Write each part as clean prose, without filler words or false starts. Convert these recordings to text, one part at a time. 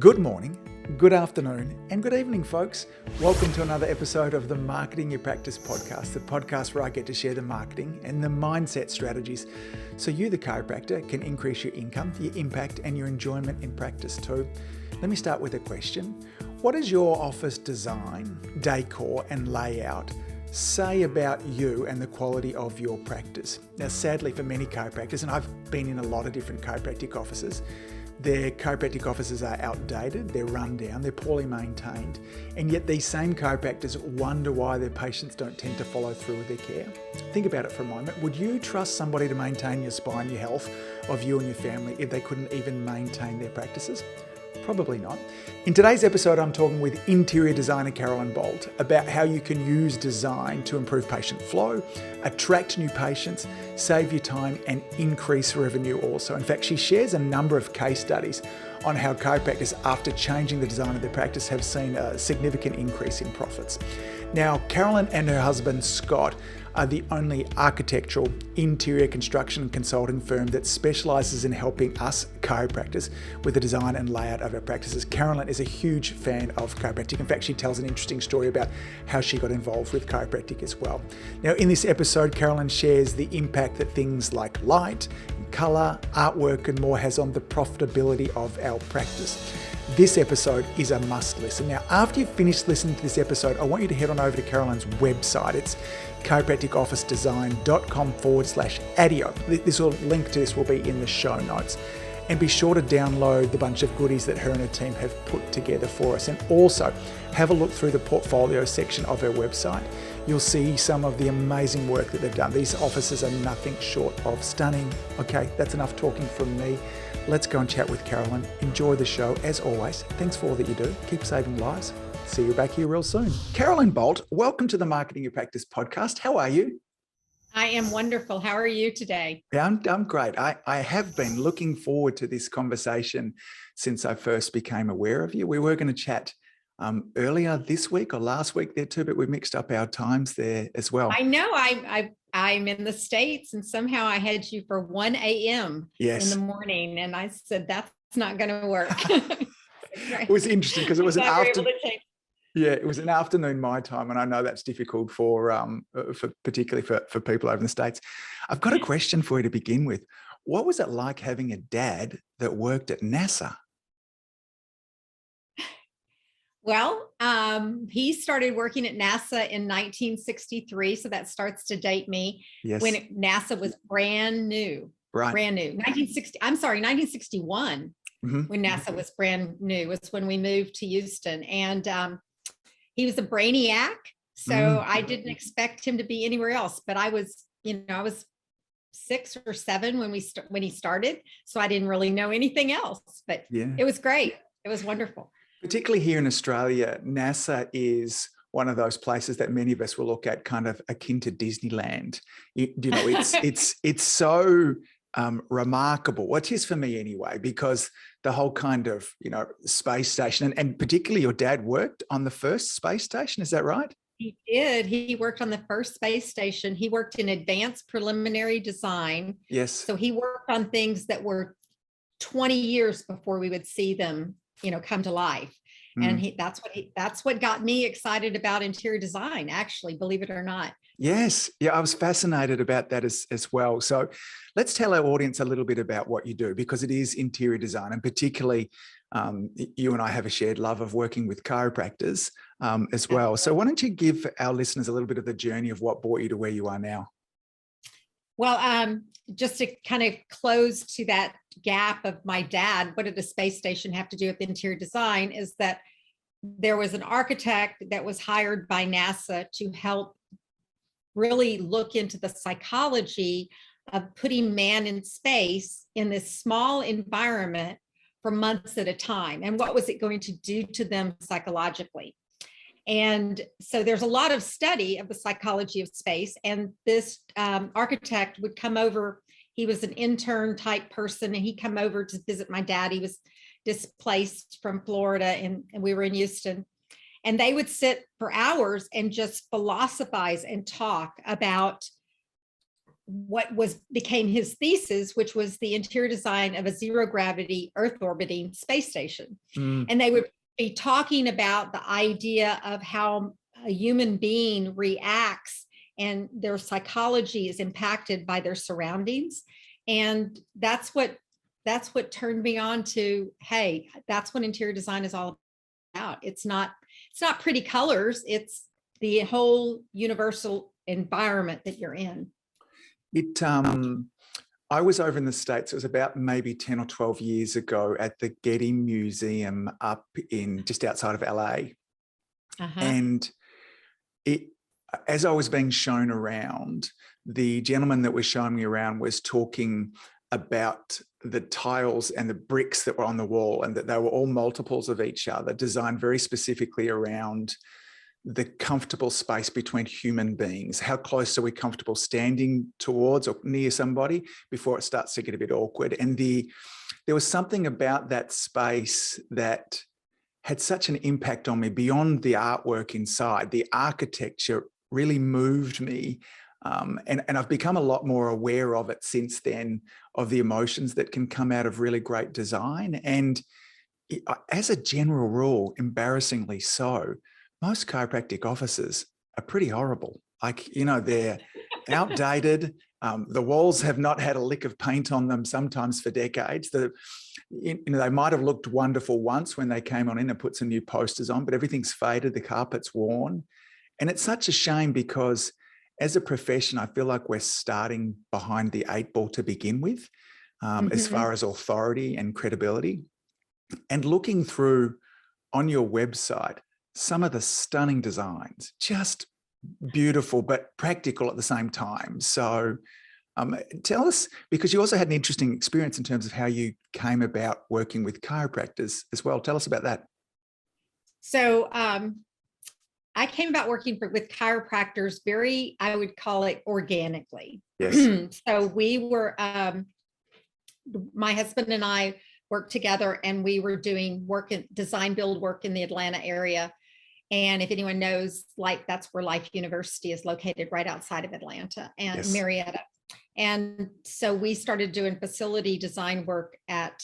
Good morning, good afternoon, and good evening, folks. Welcome to another episode of the Marketing Your Practice podcast, the podcast where I get to share the marketing and the mindset strategies so you, the chiropractor, can increase your income, your impact, and your enjoyment in practice too. Let me start with a question. What does your office design, decor, and layout say about you and the quality of your practice? Now, sadly, for many chiropractors, and I've been in a lot of different chiropractic offices, their chiropractic offices are outdated, they're run down, they're poorly maintained, and yet these same chiropractors wonder why their patients don't tend to follow through with their care. Think about it for a moment. Would you trust somebody to maintain your spine, your health of you and your family if they couldn't even maintain their practices? Probably not. In today's episode, I'm talking with interior designer Carolyn Boldt about how you can use design to improve patient flow, attract new patients, save you time, and increase revenue also. In fact, she shares a number of case studies on how chiropractors, after changing the design of their practice, have seen a significant increase in profits. Now, Carolyn and her husband, Scott, are the only architectural interior construction and consulting firm that specialises in helping us chiropractors with the design and layout of our practices. Carolyn is a huge fan of chiropractic. In fact, she tells an interesting story about how she got involved with chiropractic as well. Now, in this episode, Carolyn shares the impact that things like light, colour, artwork and more has on the profitability of our practice. This episode is a must listen. Now, after you've finished listening to this episode, I want you to head on over to Carolyn's website. It's chiropracticofficedesign.com/audio. This will link to this will be in the show notes. And be sure to download the bunch of goodies that her and her team have put together for us. And also have a look through the portfolio section of her website. You'll see some of the amazing work that they've done. These offices are nothing short of stunning. Okay, that's enough talking from me. Let's go and chat with Carolyn. Enjoy the show. As always, thanks for all that you do. Keep saving lives. See you back here real soon. Carolyn Boldt, welcome to the Marketing Your Practice podcast. How are you? I am wonderful. How are you today? Yeah, I'm great. I have been looking forward to this conversation since I first became aware of you. We were going to chat earlier this week or last week there too, but we mixed up our times there as well. I know I'm in the States and somehow I had you for 1 a.m. Yes. in the morning. And I said, that's not going to work. It was interesting because it was it was an afternoon my time, and I know that's difficult for particularly for people over in the States. I've got a question for you to begin with. What was it like having a dad that worked at NASA? Well, he started working at NASA in 1963, so that starts to date me. Yes. When NASA was brand new. Right. Brand new. 1961. Mm-hmm. When NASA was brand new, was when we moved to Houston, and he was a brainiac. So I didn't expect him to be anywhere else, but I was 6 or 7 when he started. So I didn't really know anything else, but It was great. It was wonderful. Particularly here in Australia, NASA is one of those places that many of us will look at kind of akin to Disneyland. It's so remarkable. Well, it is for me anyway, because the whole kind of, space station and particularly your dad worked on the first space station. Is that right? He did. He worked on the first space station. He worked in advanced preliminary design. Yes. So he worked on things that were 20 years before we would see them, come to life. And that's what got me excited about interior design, actually, believe it or not. Yes. Yeah, I was fascinated about that as well. So let's tell our audience a little bit about what you do, because it is interior design, and particularly you and I have a shared love of working with chiropractors as well. So why don't you give our listeners a little bit of the journey of what brought you to where you are now? Well, just to kind of close to that gap of my dad, what did the space station have to do with interior design, is that there was an architect that was hired by NASA to help really look into the psychology of putting man in space in this small environment for months at a time. And what was it going to do to them psychologically? And so there's a lot of study of the psychology of space. And this architect would come over. He was an intern type person, and he'd come over to visit my dad. He was displaced from Florida, and we were in Houston. And they would sit for hours and just philosophize and talk about became his thesis, which was the interior design of a zero gravity Earth orbiting space station. And they would be talking about the idea of how a human being reacts and their psychology is impacted by their surroundings. And that's what turned me on to, hey, that's what interior design is all about. It's not pretty colors, it's the whole universal environment that you're in. I was over in the States, it was about maybe 10 or 12 years ago at the Getty Museum up in just outside of LA. And as I was being shown around, the gentleman that was showing me around was talking about the tiles and the bricks that were on the wall, and that they were all multiples of each other, designed very specifically around the comfortable space between human beings. How close are we comfortable standing towards or near somebody before it starts to get a bit awkward? And there was something about that space that had such an impact on me beyond the artwork inside. The architecture really moved me. And I've become a lot more aware of it since then, of the emotions that can come out of really great design. And as a general rule, embarrassingly so, most chiropractic offices are pretty horrible. Like, they're outdated. The walls have not had a lick of paint on them, sometimes for decades. They might have looked wonderful once when they came on in and put some new posters on, but everything's faded, the carpet's worn. And it's such a shame because as a profession, I feel like we're starting behind the 8 ball to begin with, as far as authority and credibility. And looking through on your website, some of the stunning designs, just beautiful, but practical at the same time. So tell us, because you also had an interesting experience in terms of how you came about working with chiropractors as well. Tell us about that. So I came about working with chiropractors very, I would call it organically. Yes. So we were, my husband and I worked together, and we were doing design build work in the Atlanta area. And if anyone knows, that's where Life University is located, right outside of Atlanta and Yes. Marietta. And so we started doing facility design work at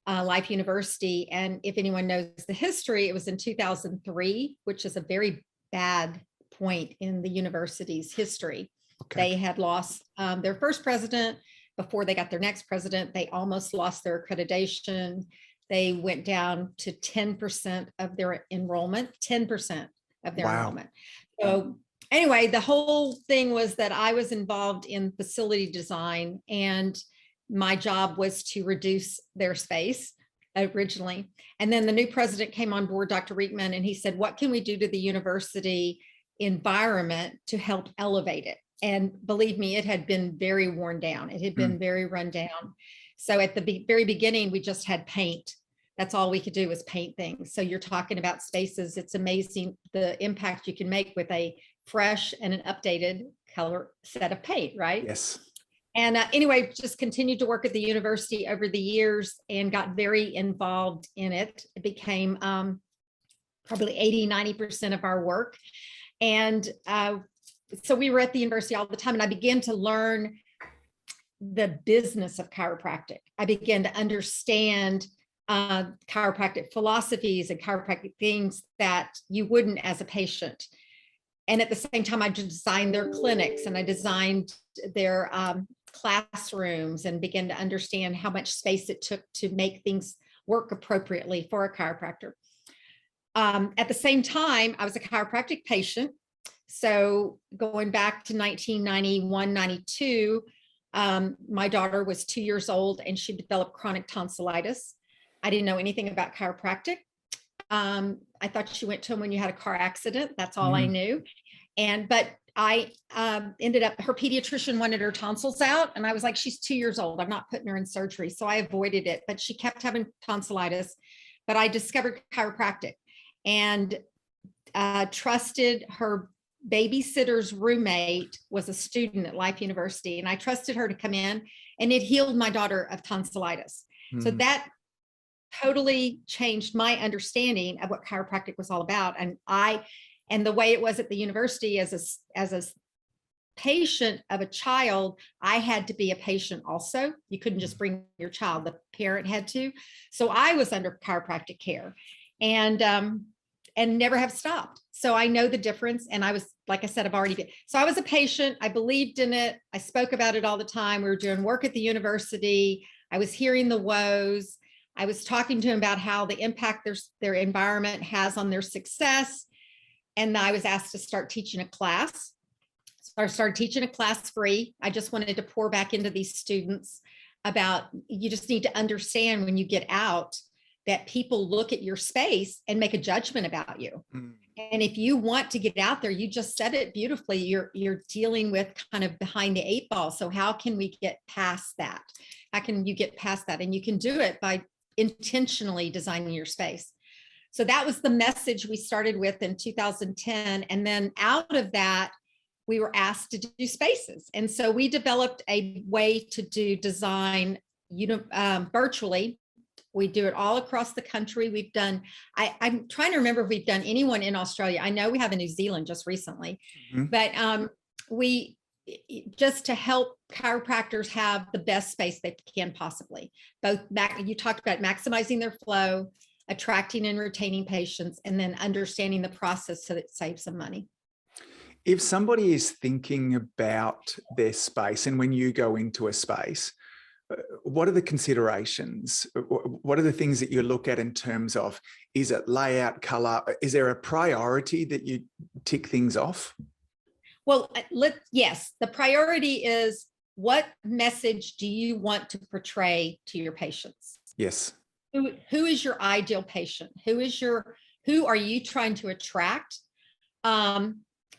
Life University. And if anyone knows the history, it was in 2003, which is a very bad point in the university's history. Okay. They had lost their first president. Before they got their next president, they almost lost their accreditation. They went down to 10% of their enrollment, 10% of their enrollment. So anyway, the whole thing was that I was involved in facility design, and my job was to reduce their space originally. And then the new president came on board, Dr. Riekman, and he said, what can we do to the university environment to help elevate it? And believe me, it had been very worn down. It had been very run down. So at the very beginning, we just had paint. That's all we could do was paint things. So you're talking about spaces. It's amazing the impact you can make with a fresh and an updated color set of paint, right? Yes. And anyway, just continued to work at the university over the years and got very involved in it. It became probably 80–90% of our work. And so we were at the university all the time, and I began to learn the business of chiropractic. I began to understand chiropractic philosophies and chiropractic things that you wouldn't as a patient. And at the same time, I designed their clinics, and I designed their classrooms, and began to understand how much space it took to make things work appropriately for a chiropractor. At the same time, I was a chiropractic patient. So going back to 1991, 92, my daughter was 2 years old, and she developed chronic tonsillitis. I didn't know anything about chiropractic. I thought she went to him when you had a car accident. That's all I knew. But I ended up, her pediatrician wanted her tonsils out. And I was like, she's 2 years old. I'm not putting her in surgery. So I avoided it, but she kept having tonsillitis. But I discovered chiropractic and trusted her babysitter's roommate was a student at Life University. And I trusted her to come in, and it healed my daughter of tonsillitis. So that totally changed my understanding of what chiropractic was all about. And the way it was at the university as a patient of a child, I had to be a patient also. You couldn't just bring your child, the parent had to. So I was under chiropractic care and never have stopped. So I know the difference. And I was, like I said, I've already been, so I was a patient. I believed in it. I spoke about it all the time. We were doing work at the university. I was hearing the woes. I was talking to them about how the impact their environment has on their success. And I was asked to start teaching a class. So I started teaching a class free. I just wanted to pour back into these students about, you just need to understand when you get out that people look at your space and make a judgment about you. Mm. And if you want to get out there, you just said it beautifully, you're dealing with kind of behind the 8 ball. So how can we get past that? How can you get past that? And you can do it by intentionally designing your space. So that was the message we started with in 2010. And then out of that, we were asked to do spaces. And so we developed a way to do design virtually. We do it all across the country. We've done, I'm trying to remember if we've done anyone in Australia. I know we have in New Zealand just recently, but we, just to help chiropractors have the best space they can possibly. Both you talked about maximizing their flow, attracting and retaining patients, and then understanding the process so that it saves them money. If somebody is thinking about their space, and when you go into a space, what are the considerations? What are the things that you look at in terms of, is it layout, color? Is there a priority that you tick things off? Well, yes, the priority is, what message do you want to portray to your patients? Yes. Who is your ideal patient? Who are you trying to attract?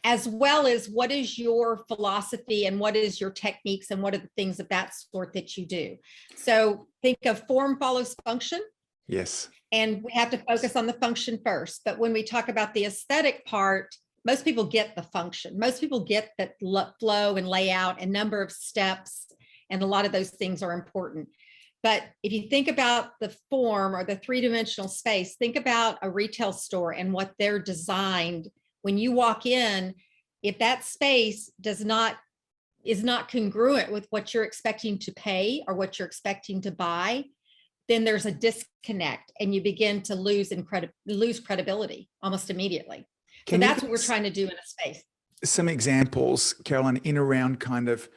As well as what is your philosophy and what is your techniques and what are the things of that sort that you do? So think of form follows function. Yes. And we have to focus on the function first. But when we talk about the aesthetic part, most people get the function. Most people get that flow and layout and number of steps. And a lot of those things are important. But if you think about the form or the three-dimensional space, think about a retail store and what they're designed. When you walk in, if that space is not congruent with what you're expecting to pay or what you're expecting to buy, then there's a disconnect and you begin to lose credibility almost immediately. So that's what we're trying to do in a space. Some examples, Carolyn, in around kind of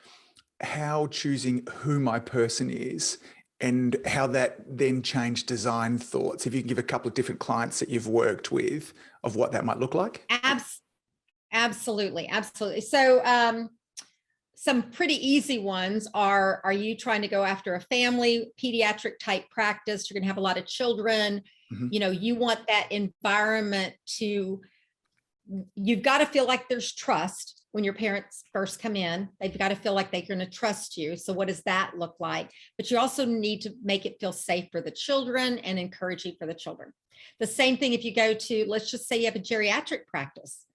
how choosing who my person is and how that then changed design thoughts. If you can give a couple of different clients that you've worked with of what that might look like. Absolutely. So some pretty easy ones are you trying to go after a family pediatric type practice? You're going to have a lot of children. Mm-hmm. You want that environment you've got to feel like there's trust. When your parents first come in, they've got to feel like they're going to trust you. So what does that look like? But you also need to make it feel safe for the children and encouraging for the children. The same thing if you go to, let's just say you have a geriatric practice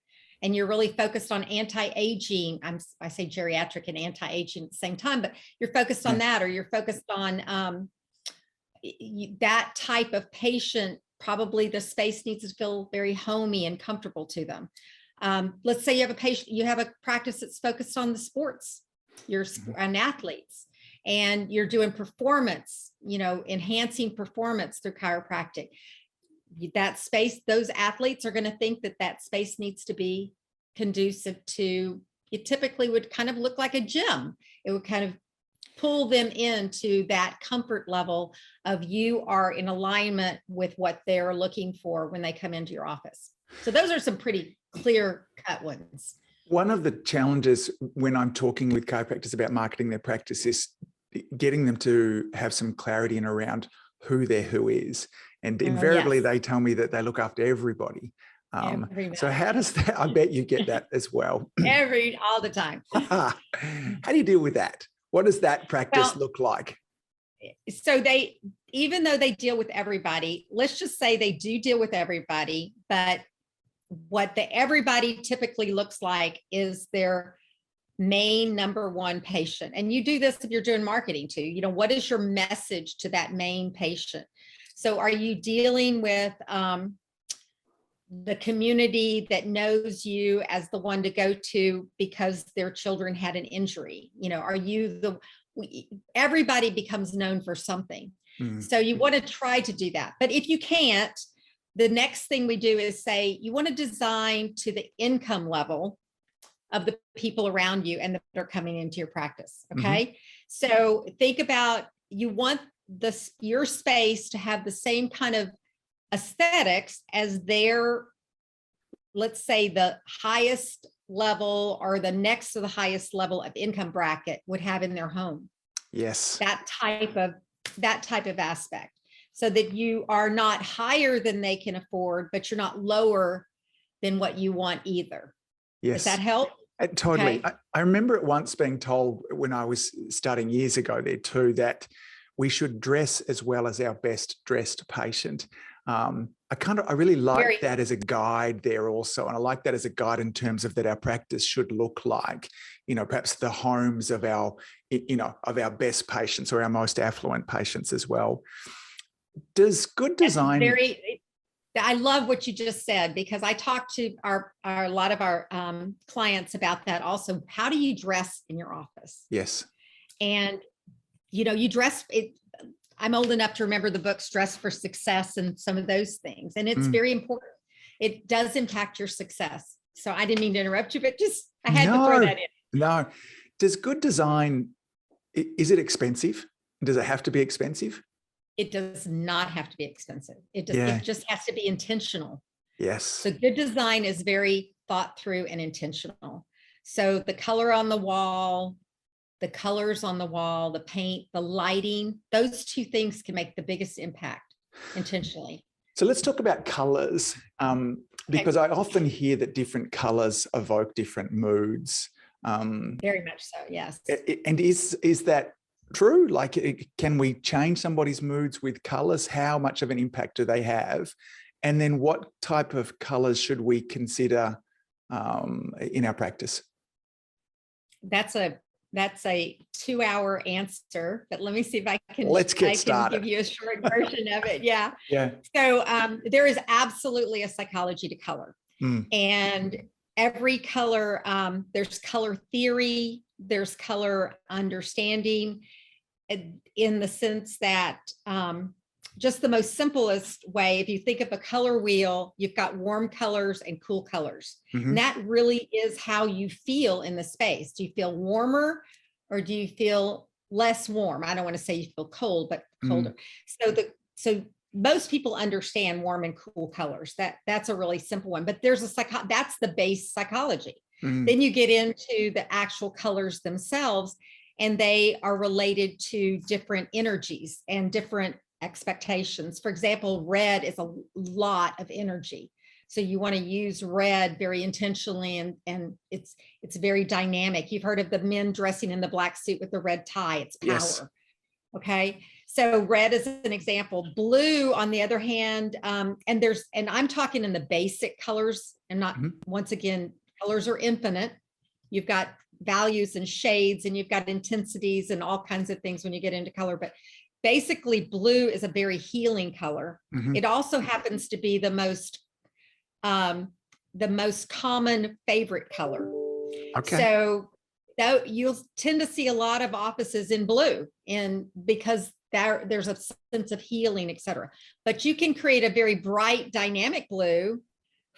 and you're really focused on anti-aging. I say geriatric and anti-aging at the same time, but you're focused on that, or you're focused on that type of patient. Probably the space needs to feel very homey and comfortable to them. Let's say you have a practice that's focused on the sports, and athletes, and you're doing performance, enhancing performance through chiropractic. That space, those athletes are going to think that space needs to be conducive to, it typically would kind of look like a gym. It would kind of pull them into that comfort level of you are in alignment with what they're looking for when they come into your office. So those are some pretty clear cut ones. One of the challenges when I'm talking with chiropractors about marketing their practice is getting them to have some clarity in around who their who is. And invariably they tell me that they look after everybody. So how does that, I bet you get that as well. All the time. How do you deal with that? What does that practice look like? So even though they deal with everybody, let's just say they do deal with everybody, but what the everybody typically looks like is their main number one patient. And you do this if you're doing marketing too. What is your message to that main patient? So are you dealing with the community that knows you as the one to go to because their children had an injury? You know, are you everybody becomes known for something. So you want to try to do that. But if you can't, the next thing we do is say, you want to design to the income level of the people around you and that are coming into your practice. Okay. So think about, you want your space to have the same kind of aesthetics as their, let's say, the highest level or the next to the highest level of income bracket would have in their home. Yes. That type of aspect, so that you are not higher than they can afford, but you're not lower than what you want either. Yes. Does that help? Totally. Okay. I remember it once being told when I was studying years ago there too, that we should dress as well as our best dressed patient. I really like that as a guide there also. And I like that as a guide in terms of that our practice should look like, you know, perhaps the homes of our, you know, of our best patients or our most affluent patients as well. Does good design... I love what you just said, because I talk to a lot of our clients about that also. How do you dress in your office? Yes. And, you know, you dress it. I'm old enough to remember the books Dress for Success and some of those things. And it's very important. It does impact your success. So I didn't mean to interrupt you, but just, I had to throw that in. No. Does good design, is it expensive? Does it have to be expensive? It does not have to be expensive. It just has to be intentional. Yes. So good design is very thought through and intentional. So the color on the wall, the colors on the wall, the paint, the lighting, those two things can make the biggest impact intentionally. So let's talk about colors, because I often hear that different colors evoke different moods. Very much so, yes. And is that true? Like, can we change somebody's moods with colors? How much of an impact do they have? And then what type of colors should we consider in our practice? That's a 2-hour answer, but let me see if I can, give you a short version of it. Yeah. Yeah. So there is absolutely a psychology to color. And every color, there's color theory, there's color understanding, in the sense that just the most simplest way, if you think of a color wheel, you've got warm colors and cool colors. And that really is how you feel in the space. Do you feel warmer or do you feel less warm? I don't want to say you feel cold, but colder. So most people understand warm and cool colors. That's a really simple one, but there's that's the base psychology. Then you get into the actual colors themselves, and they are related to different energies and different expectations. For example, red is a lot of energy. So you want to use red very intentionally, and it's very dynamic. You've heard of the men dressing in the black suit with the red tie. It's power. Yes. Okay. So red is an example. Blue, on the other hand, and I'm talking in the basic colors, and not, once again, colors are infinite. You've got values and shades, and you've got intensities and all kinds of things when you get into color. But basically, blue is a very healing color. It also happens to be the most common favorite color. Okay. So you'll tend to see a lot of offices in blue, and because there's a sense of healing, etc. But you can create a very bright, dynamic blue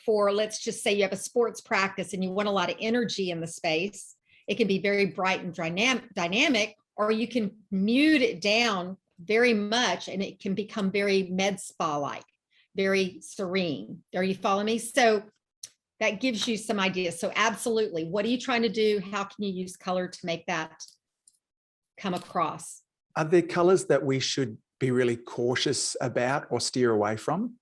for, let's just say you have a sports practice and you want a lot of energy in the space. It can be very bright and dynamic, or you can mute it down very much and it can become very med spa-like, very serene. Are you following me? So that gives you some ideas. So absolutely, what are you trying to do? How can you use color to make that come across? Are there colors that we should be really cautious about or steer away from?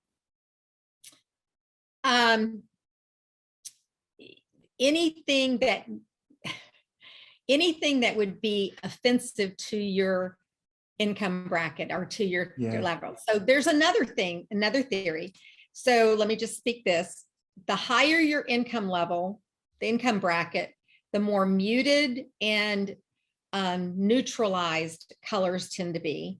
Anything that would be offensive to your income bracket or to your level. So there's another theory. So let me just speak this. The higher your income level, the income bracket, the more muted and neutralized colors tend to be.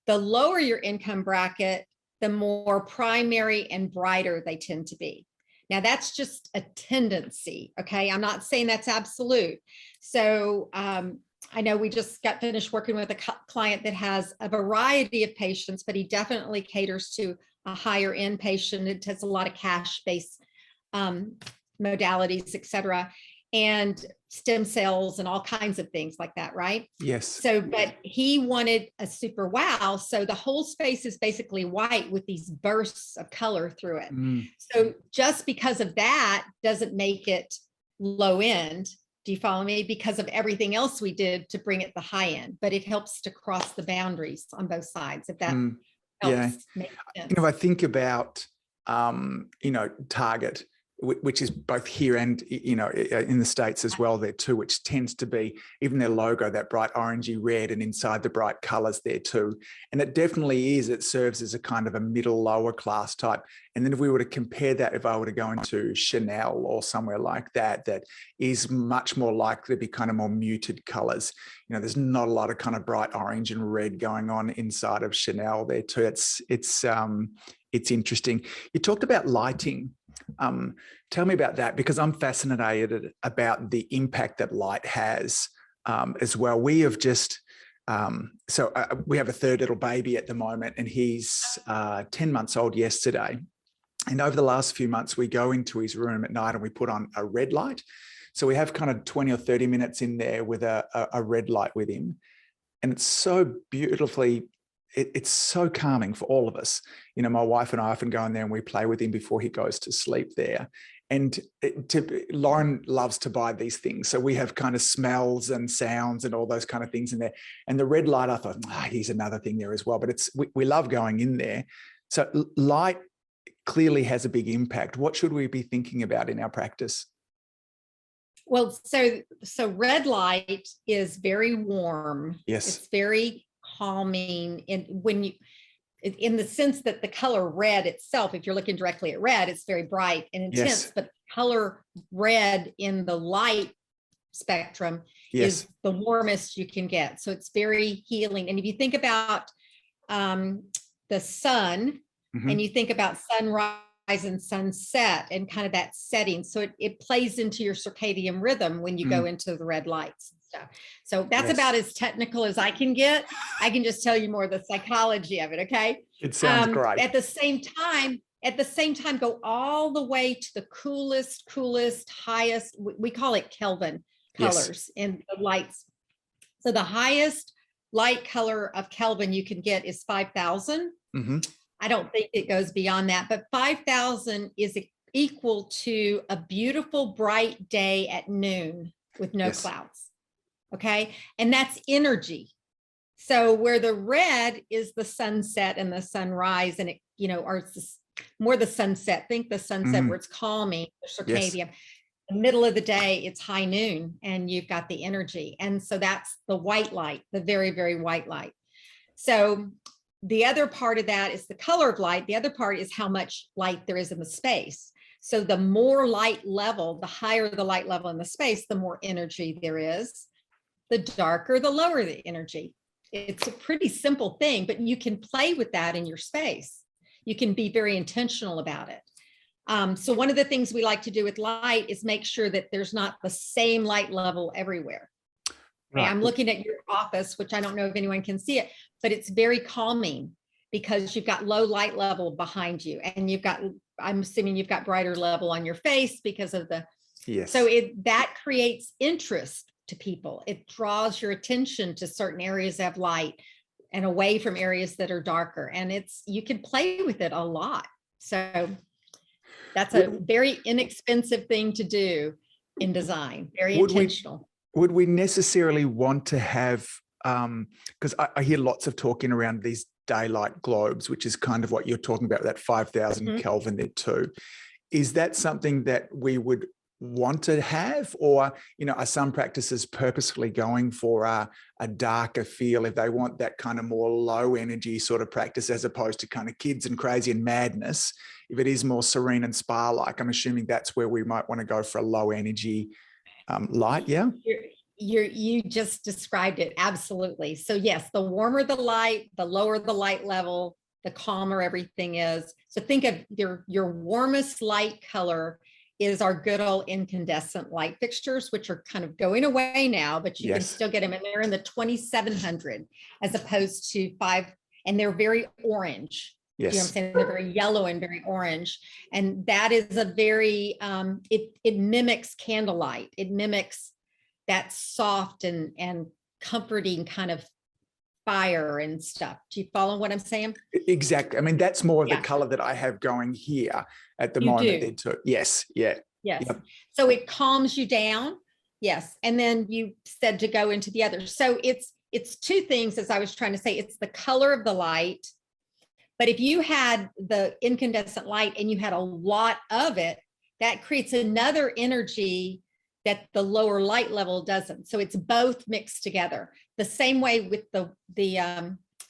The lower your income bracket, the more primary and brighter they tend to be. Now, that's just a tendency, okay? I'm not saying that's absolute. So I know we just got finished working with a client that has a variety of patients, but he definitely caters to a higher end patient. It has a lot of cash-based modalities, et cetera, and stem cells and all kinds of things like that, right? Yes. So, but he wanted a super wow. So the whole space is basically white with these bursts of color through it. So just because of that doesn't make it low end. Do you follow me? Because of everything else we did to bring it the high end, but it helps to cross the boundaries on both sides, if that helps make sense. I think about, Target, which is both here and, in the States as well there too, which tends to be even their logo, that bright orangey red, and inside the bright colors there too. And it definitely is, it serves as a kind of a middle lower class type. And then if we were to compare that, if I were to go into Chanel or somewhere like that, that is much more likely to be kind of more muted colors. There's not a lot of kind of bright orange and red going on inside of Chanel there too. It's interesting. You talked about lighting. Tell me about that, because I'm fascinated about the impact that light has as well. We have just, we have a third little baby at the moment, and he's 10 months old yesterday. And over the last few months, we go into his room at night and we put on a red light. So we have kind of 20 or 30 minutes in there with a red light with him. And it's so beautifully, it's so calming for all of us. My wife and I often go in there and we play with him before he goes to sleep there. And Lauren loves to buy these things. So we have kind of smells and sounds and all those kind of things in there. And the red light, I thought, here's another thing there as well. But we love going in there. So light clearly has a big impact. What should we be thinking about in our practice? Well, so red light is very warm. Yes. It's very calming. And in the sense that the color red itself, if you're looking directly at red, it's very bright and intense, yes. but color red in the light spectrum is the warmest you can get. So it's very healing. And if you think about the sun, and you think about sunrise and sunset and kind of that setting, so it plays into your circadian rhythm when you go into the red lights and stuff. So that's about as technical as I can get. I can just tell you more of the psychology of it. Okay. It sounds great. At the same time, go all the way to the coolest, highest, we call it Kelvin colors in the lights. So the highest light color of Kelvin you can get is 5,000. I don't think it goes beyond that, but 5,000 is equal to a beautiful bright day at noon with no clouds. Okay. And that's energy. So where the red is the sunset and the sunrise, and or it's more the sunset, think the sunset where it's calming, circadian. The middle of the day, it's high noon and you've got the energy. And so that's the white light, the very, very white light. So the other part of that is the color of light. The other part is how much light there is in the space. So the more light level, the higher the light level in the space, the more energy there is. The darker, the lower the energy. It's a pretty simple thing, but you can play with that in your space. You can be very intentional about it. So one of the things we like to do with light is make sure that there's not the same light level everywhere. Right. I'm looking at your office, which I don't know if anyone can see it, but it's very calming because you've got low light level behind you, and I'm assuming you've got brighter level on your face because of the, so that creates interest to people. It draws your attention to certain areas of light and away from areas that are darker. And you can play with it a lot. So that's a very inexpensive thing to do in design, very intentional. Would we necessarily want to have, because I hear lots of talking around these daylight globes, which is kind of what you're talking about, that 5,000 Kelvin there too. Is that something that we would want to have, or, are some practices purposefully going for a darker feel if they want that kind of more low energy sort of practice, as opposed to kind of kids and crazy and madness? If it is more serene and spa-like, I'm assuming that's where we might want to go for a low energy light. You just described it absolutely. So yes, the warmer the light, the lower the light level, the calmer everything is. So think of your warmest light color is our good old incandescent light fixtures, which are kind of going away now, but you can still get them, and they're in the 2700 as opposed to 5, and they're very orange. Yes. You know what I'm saying? They're very yellow and very orange. And that is a very, it mimics candlelight. It mimics that soft and comforting kind of fire and stuff. Do you follow what I'm saying? Exactly. I mean, that's more of the color that I have going here at the moment. Yes. Yeah. Yes. Yep. So it calms you down. Yes. And then you said to go into the other. So it's two things, as I was trying to say. It's the color of the light. But if you had the incandescent light and you had a lot of it, that creates another energy that the lower light level doesn't. So it's both mixed together. The same way with the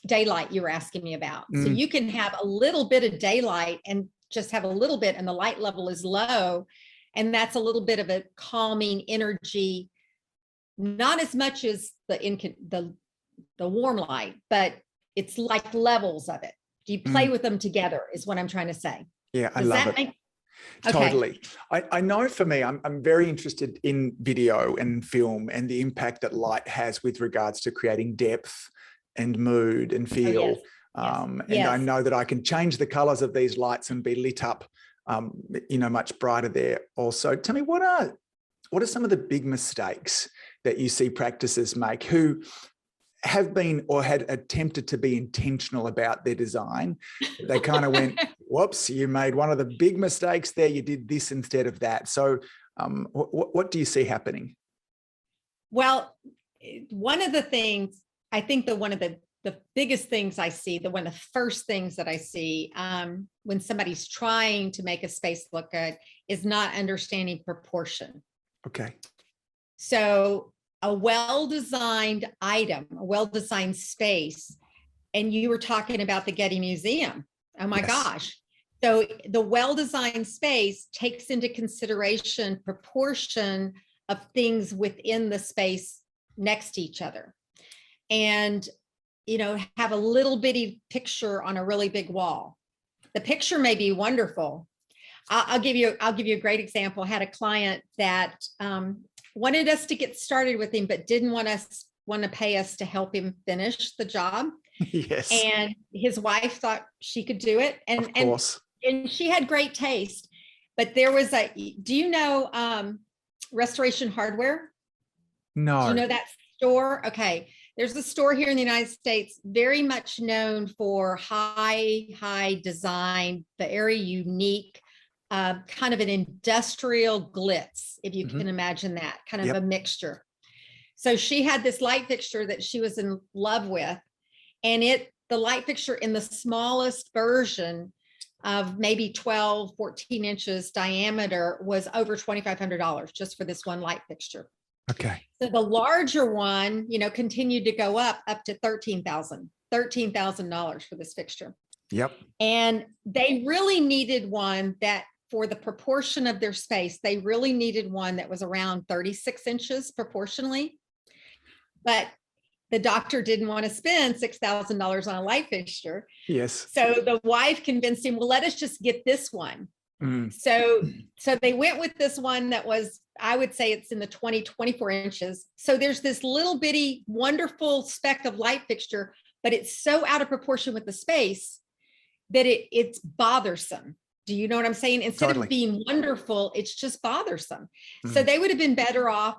daylight you were asking me about. So you can have a little bit of daylight and just have a little bit, and the light level is low. And that's a little bit of a calming energy, not as much as the warm light, but it's like levels of it. Do you play with them together is what I'm trying to say. Yeah, I love it. Totally. I know for me, I'm very interested in video and film and the impact that light has with regards to creating depth and mood and feel. And I know that I can change the colors of these lights and be lit up, much brighter there also. Tell me, what are some of the big mistakes that you see practices make who have been or had attempted to be intentional about their design? They kind of went, whoops, you made one of the big mistakes there. You did this instead of that. So what do you see happening? Well, one of the things, I think one of the biggest things I see, one of the first things that I see when somebody's trying to make a space look good is not understanding proportion. Okay. So a well-designed item, a well-designed space, and you were talking about the Getty Museum. Oh my gosh. So the well-designed space takes into consideration proportion of things within the space next to each other. And, have a little bitty picture on a really big wall. The picture may be wonderful. I'll give you a great example. I had a client that wanted us to get started with him, but didn't want to pay us to help him finish the job. Yes. And his wife thought she could do it. And, of course. And she had great taste, but there was do you know Restoration Hardware? No. Do you know that store? Okay. There's a store here in the United States, very much known for high design, very unique, kind of an industrial glitz, if you can imagine that, kind of a mixture. So she had this light fixture that she was in love with, and the light fixture in the smallest version of maybe 12, 14 inches diameter was over $2,500 just for this one light fixture. Okay. So the larger one, continued to go up to $13,000 for this fixture. Yep. And they really needed one that, for the proportion of their space, they really needed one that was around 36 inches proportionally. But the doctor didn't want to spend $6,000 on a light fixture. Yes. So the wife convinced him, well, let us just get this one. So they went with this one that was, I would say it's in the 24 inches. So there's this little bitty, wonderful speck of light fixture, but it's so out of proportion with the space that it's bothersome. Do you know what I'm saying? Instead of being wonderful, it's just bothersome. So they would have been better off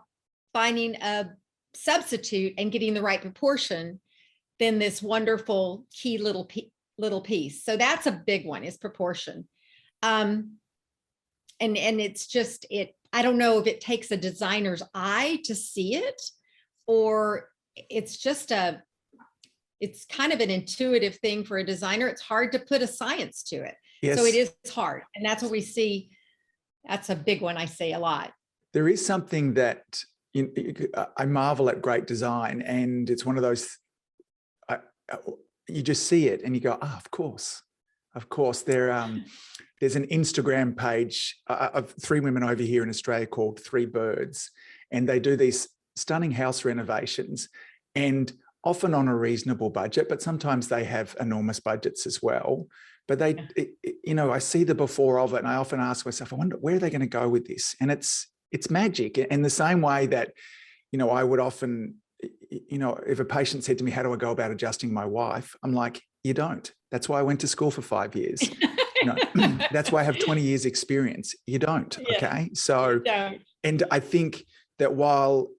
finding a substitute and getting the right proportion than this wonderful key little piece. So that's a big one, is proportion. And it's just, I don't know if it takes a designer's eye to see it, or it's just it's kind of an intuitive thing for a designer. It's hard to put a science to it. Yes. So it is hard. And that's what we see. That's a big one I see a lot. There is something that I marvel at great design, and it's one of those, you just see it and you go, of course. There's an Instagram page of 3 women over here in Australia called 3 Birds, and they do these stunning house renovations. And often on a reasonable budget, but sometimes they have enormous budgets as well. But I see the before of it, and I often ask myself, I wonder where are they going to go with this? And it's magic. In the same way that, I would often, if a patient said to me, how do I go about adjusting my wife? I'm like, you don't. That's why I went to school for 5 years. That's why I have 20 years experience. You don't. Yeah. Okay. So, and I think that while,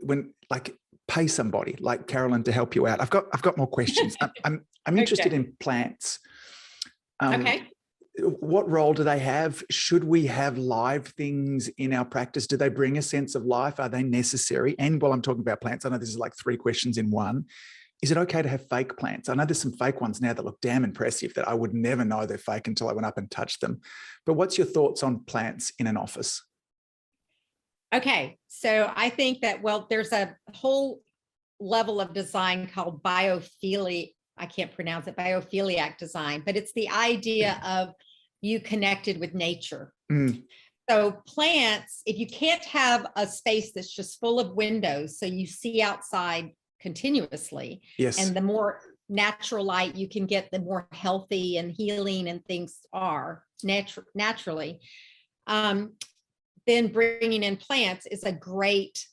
when pay somebody like Carolyn to help you out, I've got more questions. I'm interested in plants. Okay. What role do they have? Should we have live things in our practice? Do they bring a sense of life? Are they necessary? And while I'm talking about plants, I know this is like 3 questions in one. Is it okay to have fake plants? I know there's some fake ones now that look damn impressive that I would never know they're fake until I went up and touched them. But what's your thoughts on plants in an office? Okay. So I think that, there's a whole level of design called biophilia. I can't pronounce it, biophiliac design, but it's the idea of you connected with nature. So plants, if you can't have a space that's just full of windows, so you see outside continuously, yes, and the more natural light you can get, the more healthy and healing and things are naturally. Then bringing in plants is a great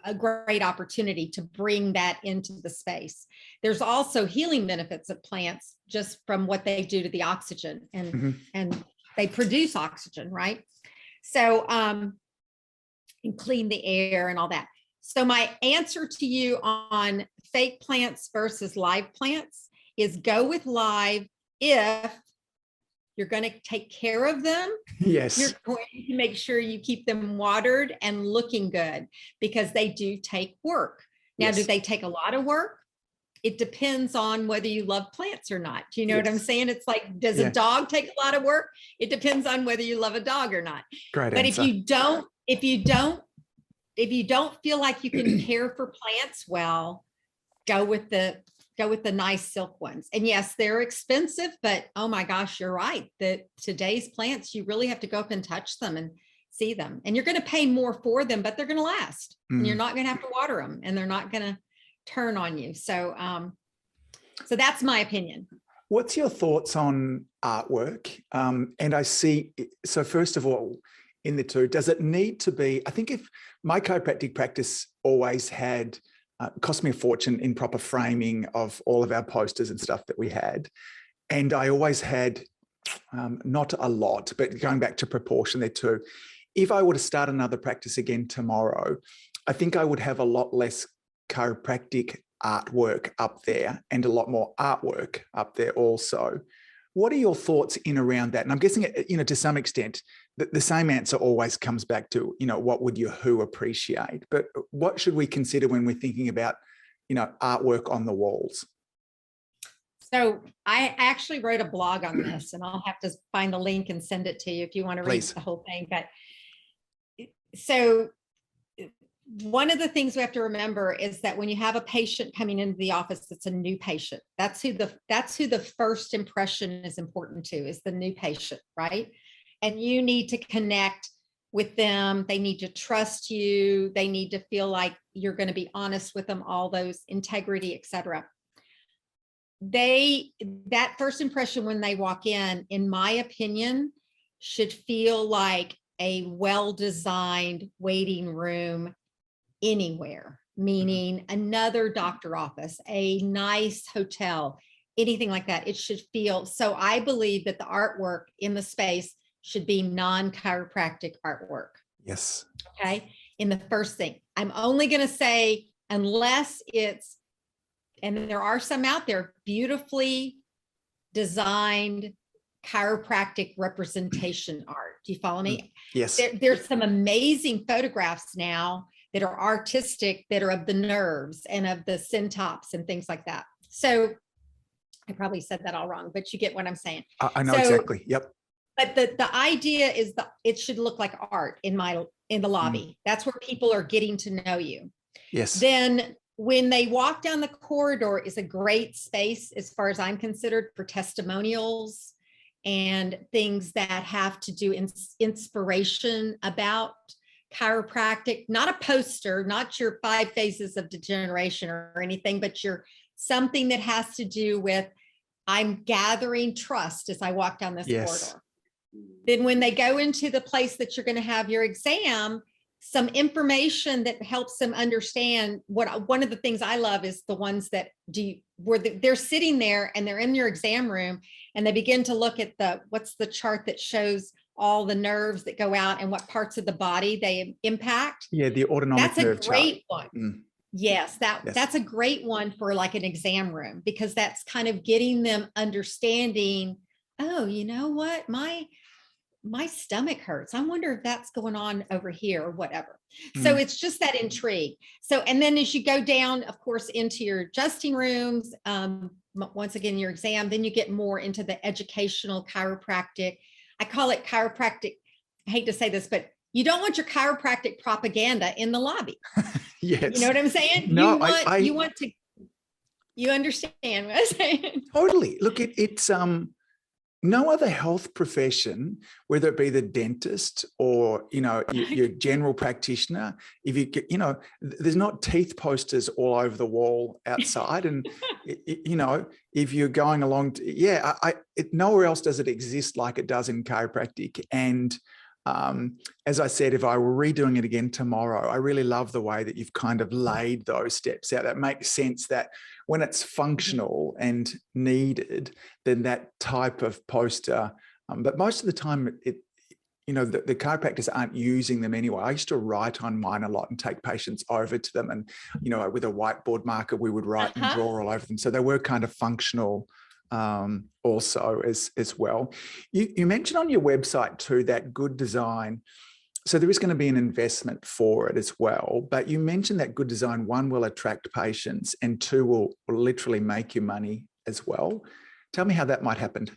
opportunity to bring that into the space. There's also healing benefits of plants just from what they do to the oxygen, and they produce oxygen, right? So, and clean the air and all that. So my answer to you on fake plants versus live plants is go with live if you're going to take care of them. Yes. You're going to make sure you keep them watered and looking good, because they do take work. Now, yes. Do they take a lot of work? It depends on whether you love plants or not. Do you know what I'm saying? It's like, does a dog take a lot of work? It depends on whether you love a dog or not. Great but answer. if you don't feel like you can care for plants well, go with the nice silk ones. And yes, they're expensive, but oh my gosh, you're right. That today's plants, you really have to go up and touch them and see them. And you're going to pay more for them, but they're going to last. And you're not going to have to water them, and they're not going to turn on you. So, so that's my opinion. What's your thoughts on artwork? And I see, so first of all, in the two, does it need to be, I think if my chiropractic practice always had, cost me a fortune in proper framing of all of our posters and stuff that we had. And I always had, not a lot, but going back to proportion there too. If I were to start another practice again tomorrow, I think I would have a lot less chiropractic artwork up there and a lot more artwork up there also. What are your thoughts in around that? And I'm guessing, to some extent, the same answer always comes back to, what would your who appreciate? But what should we consider when we're thinking about, artwork on the walls? So I actually wrote a blog on this, and I'll have to find the link and send it to you if you want to read the whole thing. But so one of the things we have to remember is that when you have a patient coming into the office, it's a new patient. That's who the first impression is important to, is the new patient, right? And you need to connect with them. They need to trust you. They need to feel like you're going to be honest with them, all those integrity, etc. That first impression when they walk in my opinion, should feel like a well-designed waiting room anywhere, meaning another doctor office, a nice hotel, anything like that. It should feel, so I believe that the artwork in the space should be non-chiropractic artwork. Yes. Okay. In the first thing, I'm only going to say, unless it's, and there are some out there, beautifully designed chiropractic representation art. Do you follow me? Yes. There's some amazing photographs now that are artistic, that are of the nerves and of the syntops and things like that. So I probably said that all wrong, but you get what I'm saying. I know exactly. Yep. But the idea is that it should look like art in the lobby. That's where people are getting to know you. Yes. Then when they walk down the corridor is a great space, as far as I'm considered, for testimonials and things that have to do inspiration about chiropractic, not a poster, not your 5 phases of degeneration or anything, but your something that has to do with, I'm gathering trust as I walk down this corridor. Then when they go into the place that you're going to have your exam, some information that helps them understand what, one of the things I love is the ones that they're sitting there and they're in your exam room and they begin to look at what's the chart that shows all the nerves that go out and what parts of the body they impact. Yeah, the autonomic nerve chart. That's a great one. Yes, that's a great one for like an exam room, because that's kind of getting them understanding, oh, you know what, my stomach hurts. I wonder if that's going on over here or whatever. So it's just that intrigue. So, and then as you go down, of course, into your adjusting rooms, once again, your exam, then you get more into the educational chiropractic. I call it chiropractic. I hate to say this, but you don't want your chiropractic propaganda in the lobby. Yes. You know what I'm saying? No, you understand what I'm saying? Totally. Look, it's no other health profession, whether it be the dentist or, your general practitioner, if there's not teeth posters all over the wall outside. And, if you're going along, nowhere else does it exist like it does in chiropractic. And as I said, if I were redoing it again tomorrow, I really love the way that you've kind of laid those steps out. That makes sense that when it's functional and needed, then that type of poster, but most of the time the chiropractors aren't using them anyway. I used to write on mine a lot and take patients over to them, and with a whiteboard marker we would write and draw all over them, so they were kind of functional also as well. You mentioned on your website too that good design, so there is going to be an investment for it as well, but you mentioned that good design, 1, will attract patients, and 2, will literally make you money as well. Tell me how that might happen.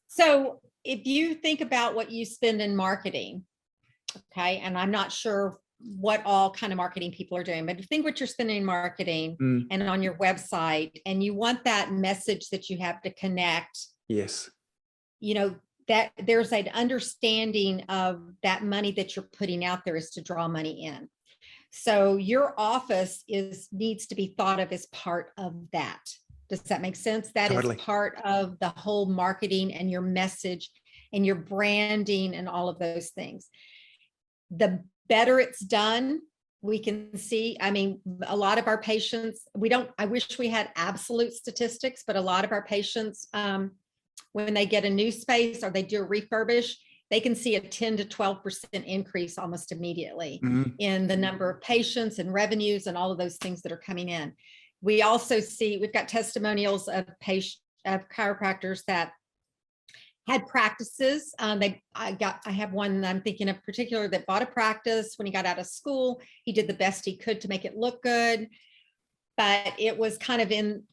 So if you think about what you spend in marketing, okay, and I'm not sure what all kind of marketing people are doing, but think what you're spending in marketing and on your website, and you want that message that you have to connect. Yes. That there's an understanding of that money that you're putting out there is to draw money in. So your office needs to be thought of as part of that. Does that make sense? That totally is part of the whole marketing and your message and your branding and all of those things. The better it's done, we can see, a lot of our patients, I wish we had absolute statistics, but a lot of our patients, when they get a new space or they do a refurbish, they can see a 10 to 12% increase almost immediately in the number of patients and revenues and all of those things that are coming in. We also see, we've got testimonials of chiropractors that had practices. I have one that I'm thinking of particular that bought a practice when he got out of school. He did the best he could to make it look good, but it was kind of in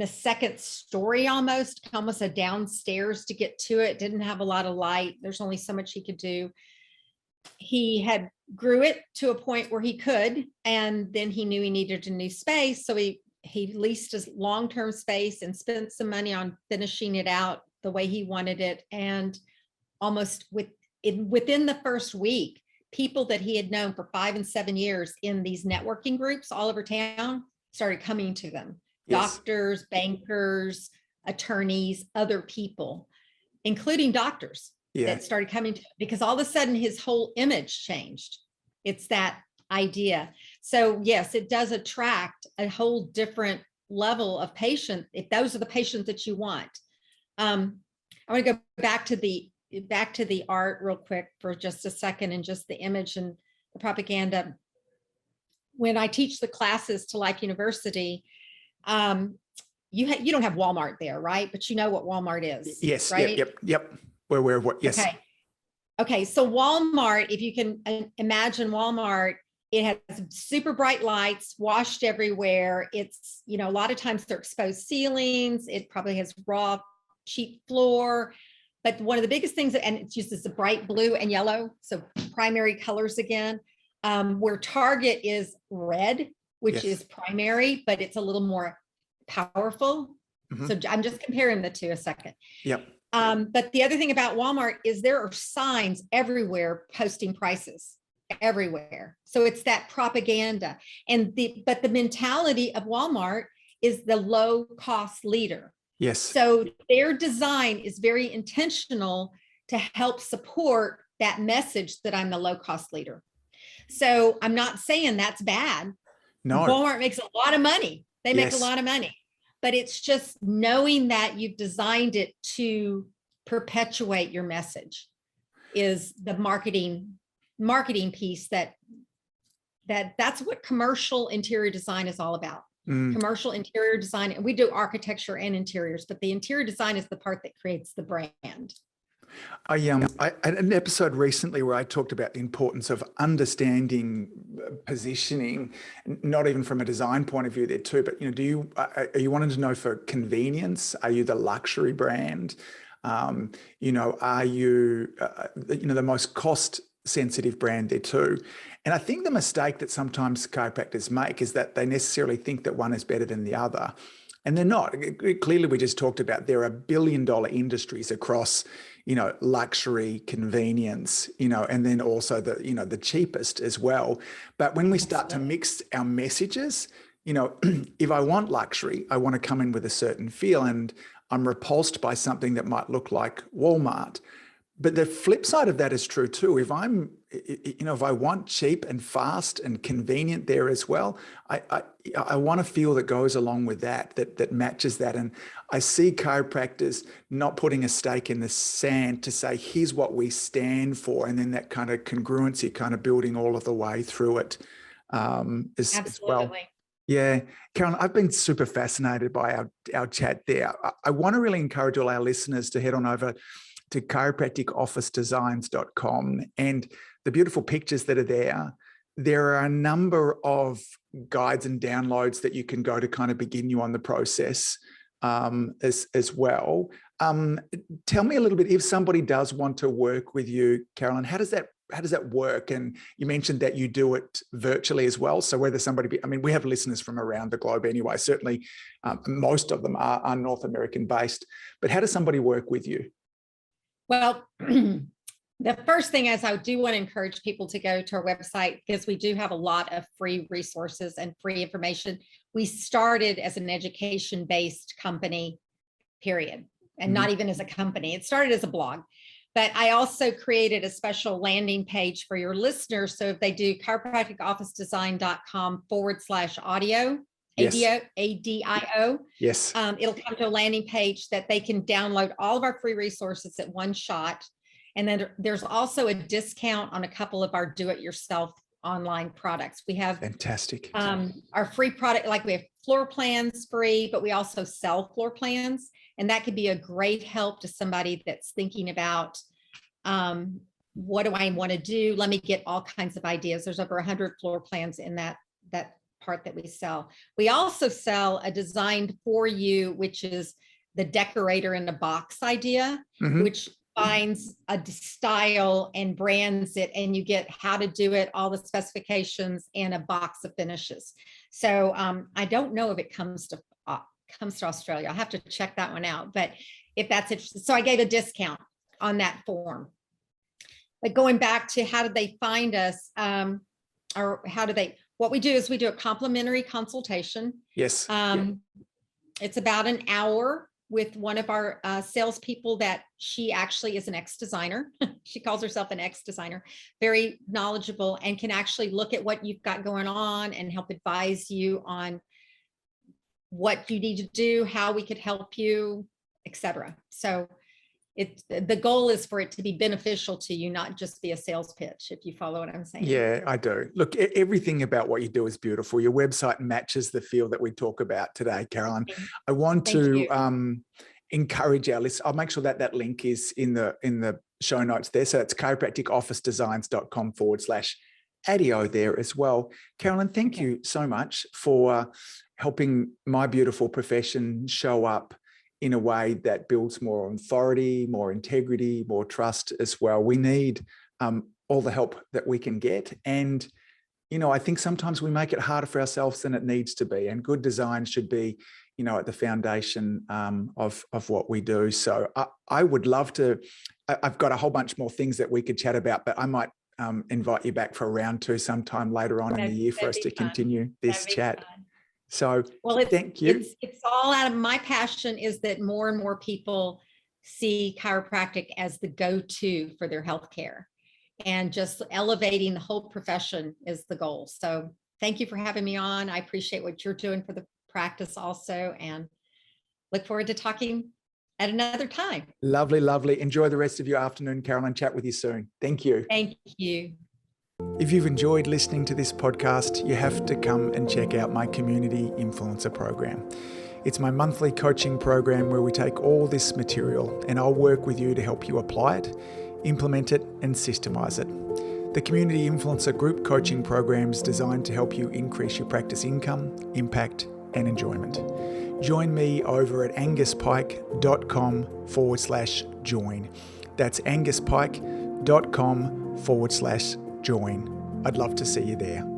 a second story, almost a downstairs to get to it. Didn't have a lot of light. There's only so much he could do. He had grew it to a point where he could, and then he knew he needed a new space. So he leased his long-term space and spent some money on finishing it out the way he wanted it. And almost within the first week, people that he had known for 5 and 7 years in these networking groups all over town started coming to them. Yes. Doctors, bankers, attorneys, other people, including doctors that started coming to him, because all of a sudden his whole image changed. It's that idea. So yes, it does attract a whole different level of patient if those are the patients that you want. I want to go back to the art real quick for just a second, and just the image and the propaganda. When I teach the classes to Life University, you don't have Walmart there, right? But you know what Walmart is. Yes. Right? Yep. We're aware of what. Yes. Okay. So Walmart, if you can imagine Walmart, it has super bright lights washed everywhere. It's, a lot of times they're exposed ceilings. It probably has raw, cheap floor. But one of the biggest things, and it uses the bright blue and yellow, so primary colors again, where Target is red, which is primary, but it's a little more powerful. So I'm just comparing the two a second. Yep. But the other thing about Walmart is there are signs everywhere posting prices everywhere. So it's that propaganda. But the mentality of Walmart is the low cost leader. Yes. So their design is very intentional to help support that message that I'm the low cost leader. So I'm not saying that's bad. No. Walmart makes a lot of money. They make Yes. a lot of money, but it's just knowing that you've designed it to perpetuate your message is the marketing piece that's what commercial interior design is all about. Commercial interior design, and we do architecture and interiors, but the interior design is the part that creates the brand. I had an episode recently where I talked about the importance of understanding positioning, not even from a design point of view there too, but are you wanting to know for convenience? Are you the luxury brand? Are you the most cost sensitive brand there too? And I think the mistake that sometimes chiropractors make is that they necessarily think that one is better than the other. And they're not. Clearly, we just talked about there are billion-dollar industries across, luxury, convenience, and then also the cheapest as well. But when we start to mix our messages, if I want luxury, I want to come in with a certain feel, and I'm repulsed by something that might look like Walmart. But the flip side of that is true too. If I want cheap and fast and convenient there as well, I want a feel that goes along with that matches that. And I see chiropractors not putting a stake in the sand to say, here's what we stand for. And then that kind of congruency kind of building all of the way through it as well. Yeah. Carolyn, I've been super fascinated by our chat there. I want to really encourage all our listeners to head on over to chiropracticofficedesigns.com, and the beautiful pictures that are there. There are a number of guides and downloads that you can go to kind of begin you on the process as well. Tell me a little bit, if somebody does want to work with you, Carolyn, how does that work? And you mentioned that you do it virtually as well. So whether we have listeners from around the globe anyway, certainly most of them are North American based, but how does somebody work with you? Well, the first thing is I do want to encourage people to go to our website, because we do have a lot of free resources and free information. We started as an education-based company, period, and not even as a company. It started as a blog. But I also created a special landing page for your listeners. So if they do chiropracticofficedesign.com/audio, Yes. ADIO. Yes. It'll come to a landing page that they can download all of our free resources at one shot. And then there's also a discount on a couple of our do-it-yourself online products. We have fantastic. Our free product, like we have floor plans free, but we also sell floor plans. And that could be a great help to somebody that's thinking about, what do I want to do? Let me get all kinds of ideas. There's over 100 floor plans in that part that we sell. We also sell a design for you, which is the decorator in a box idea, which finds a style and brands it, and you get how to do it, all the specifications, and a box of finishes. So I don't know if it comes to Australia. I'll have to check that one out, but if that's interesting. So I gave a discount on that form. But going back to how did they find us, what we do is we do a complimentary consultation. Yes. It's about an hour with one of our salespeople that she actually is an ex-designer. She calls herself an ex-designer, very knowledgeable, and can actually look at what you've got going on and help advise you on what you need to do, how we could help you, etc. So the goal is for it to be beneficial to you, not just be a sales pitch, if you follow what I'm saying. Yeah, I do. Look, everything about what you do is beautiful. Your website matches the feel that we talk about today, Carolyn. I want to encourage our listeners. I'll make sure that link is in the show notes there. So it's chiropracticofficedesigns.com/audio there as well. Carolyn, thank you so much for helping my beautiful profession show up in a way that builds more authority, more integrity, more trust as well. We need all the help that we can get. And, I think sometimes we make it harder for ourselves than it needs to be. And good design should be at the foundation of what we do. So I would love to. I've got a whole bunch more things that we could chat about, but I might invite you back for round 2 sometime later on in the year for us to continue this chat. So thank you. It's all out of my passion is that more and more people see chiropractic as the go-to for their healthcare, and just elevating the whole profession is the goal. So thank you for having me on. I appreciate what you're doing for the practice also, and look forward to talking at another time. Lovely, lovely. Enjoy the rest of your afternoon, Carolyn. Chat with you soon. Thank you. Thank you. If you've enjoyed listening to this podcast, you have to come and check out my Community Influencer program. It's my monthly coaching program where we take all this material and I'll work with you to help you apply it, implement it, and systemize it. The Community Influencer Group Coaching Program is designed to help you increase your practice income, impact, and enjoyment. Join me over at anguspyke.com/join. That's anguspyke.com/join. I'd love to see you there.